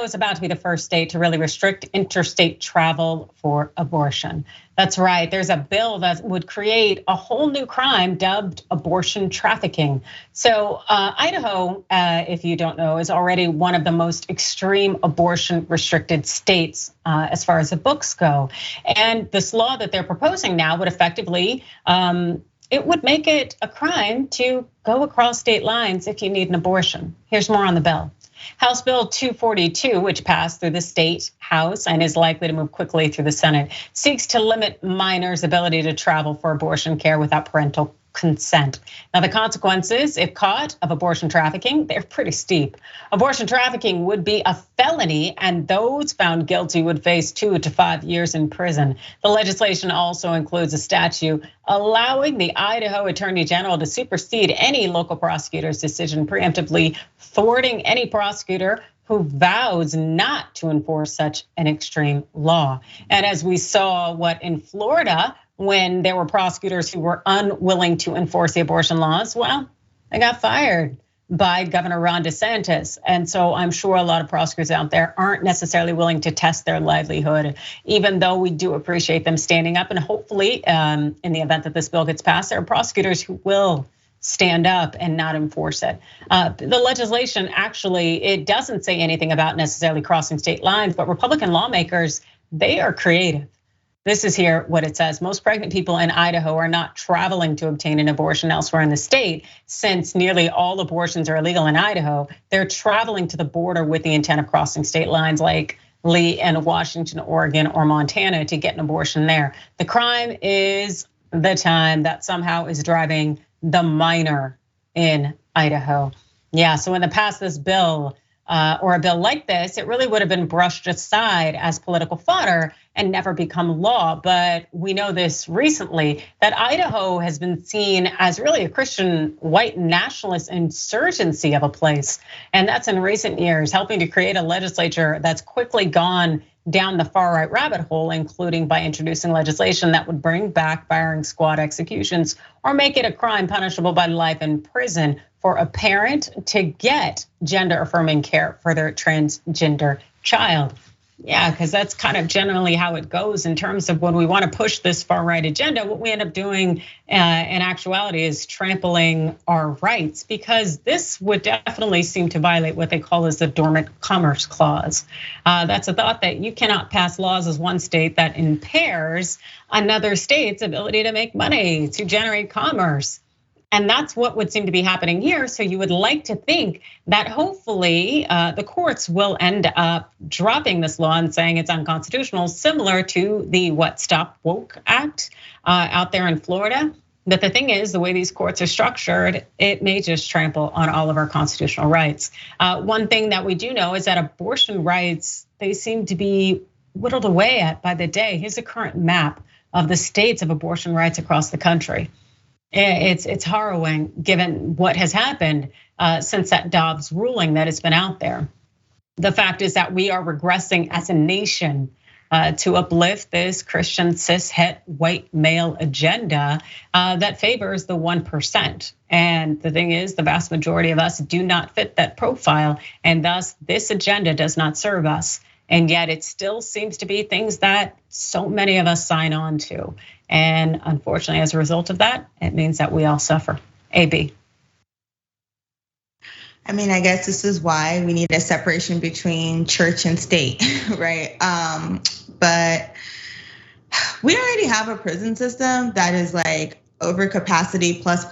is about to be the first state to really restrict interstate travel for abortion. That's right, there's a bill that would create a whole new crime dubbed abortion trafficking. So Idaho, if you don't know, is already one of the most extreme abortion restricted states as far as the books go. And this law that they're proposing now would effectively, it would make it a crime to go across state lines if you need an abortion. Here's more on the bill. House Bill 242, which passed through the state house and is likely to move quickly through the Senate, seeks to limit minors' ability to travel for abortion care without parental consent. Now, the consequences, if caught, of abortion trafficking, they're pretty steep. Abortion trafficking would be a felony, and those found guilty would face 2 to 5 years in prison. The legislation also includes a statute allowing the Idaho Attorney General to supersede any local prosecutor's decision, preemptively thwarting any prosecutor who vows not to enforce such an extreme law. And as we saw in Florida, when there were prosecutors who were unwilling to enforce the abortion laws, well, they got fired by Governor Ron DeSantis. And so I'm sure a lot of prosecutors out there aren't necessarily willing to test their livelihood, even though we do appreciate them standing up. And hopefully, in the event that this bill gets passed, there are prosecutors who will stand up and not enforce it. The legislation actually, it doesn't say anything about necessarily crossing state lines, but Republican lawmakers, they are creative. This is here what it says. Most pregnant people in Idaho are not traveling to obtain an abortion elsewhere in the state. Since nearly all abortions are illegal in Idaho, they're traveling to the border with the intent of crossing state lines like Lee and Washington, Oregon, or Montana to get an abortion there. The crime is the time that somehow is driving the minor in Idaho. Yeah, so when they pass this bill, or a bill like this, it really would have been brushed aside as political fodder and never become law. But we know this recently, that Idaho has been seen as really a Christian white nationalist insurgency of a place. And that's in recent years, helping to create a legislature that's quickly gone down the far right rabbit hole, including by introducing legislation that would bring back firing squad executions or make it a crime punishable by life in prison for a parent to get gender affirming care for their transgender child. Yeah, because that's kind of generally how it goes in terms of when we want to push this far right agenda. What we end up doing in actuality is trampling our rights, because this would definitely seem to violate what they call as the dormant commerce clause. That's a thought that you cannot pass laws as one state that impairs another state's ability to make money, to generate commerce. And that's what would seem to be happening here. So you would like to think that hopefully the courts will end up dropping this law and saying it's unconstitutional, similar to the Stop Woke Act out there in Florida. But the thing is, the way these courts are structured, it may just trample on all of our constitutional rights. One thing that we do know is that abortion rights, they seem to be whittled away at by the day. Here's a current map of the states of abortion rights across the country. It's harrowing given what has happened since that Dobbs ruling that has been out there. The fact is that we are regressing as a nation to uplift this Christian cis het white male agenda that favors the 1%. And the thing is, the vast majority of us do not fit that profile, and thus this agenda does not serve us. And yet it still seems to be things that so many of us sign on to. And unfortunately, as a result of that, it means that we all suffer. AB. I mean, I guess this is why we need a separation between church and state, right? But we already have a prison system that is like over capacity plus.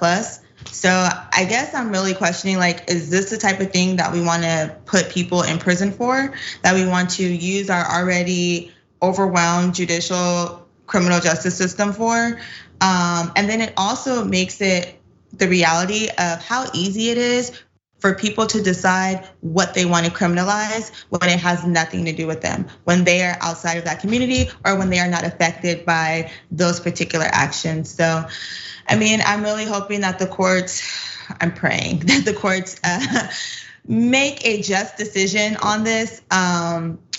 So I guess I'm really questioning, like, is this the type of thing that we want to put people in prison for? That we want to use our already overwhelmed judicial criminal justice system for? And then it also makes it the reality of how easy it is for people to decide what they want to criminalize when it has nothing to do with them, when they are outside of that community or when they are not affected by those particular actions. So, I mean, I'm really hoping that the courts, I'm praying that the courts make a just decision on this.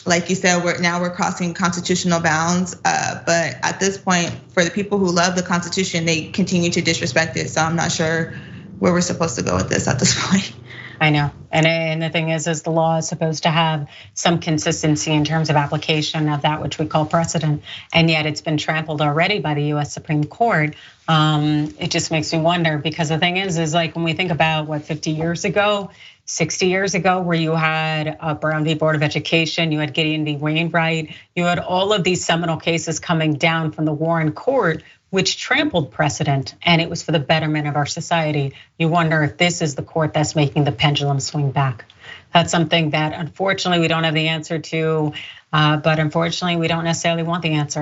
Like you said, we're crossing constitutional bounds, but at this point, for the people who love the Constitution, they continue to disrespect it. So I'm not sure where we're supposed to go with this at this point. I know, and the thing is the law is supposed to have some consistency in terms of application of that which we call precedent, and yet it's been trampled already by the U.S. Supreme Court. It just makes me wonder, because the thing is like when we think about 50 years ago, 60 years ago, where you had Brown v. Board of Education, you had Gideon v. Wainwright, you had all of these seminal cases coming down from the Warren Court, which trampled precedent, and it was for the betterment of our society. You wonder if this is the court that's making the pendulum swing back. That's something that unfortunately we don't have the answer to, but unfortunately we don't necessarily want the answer.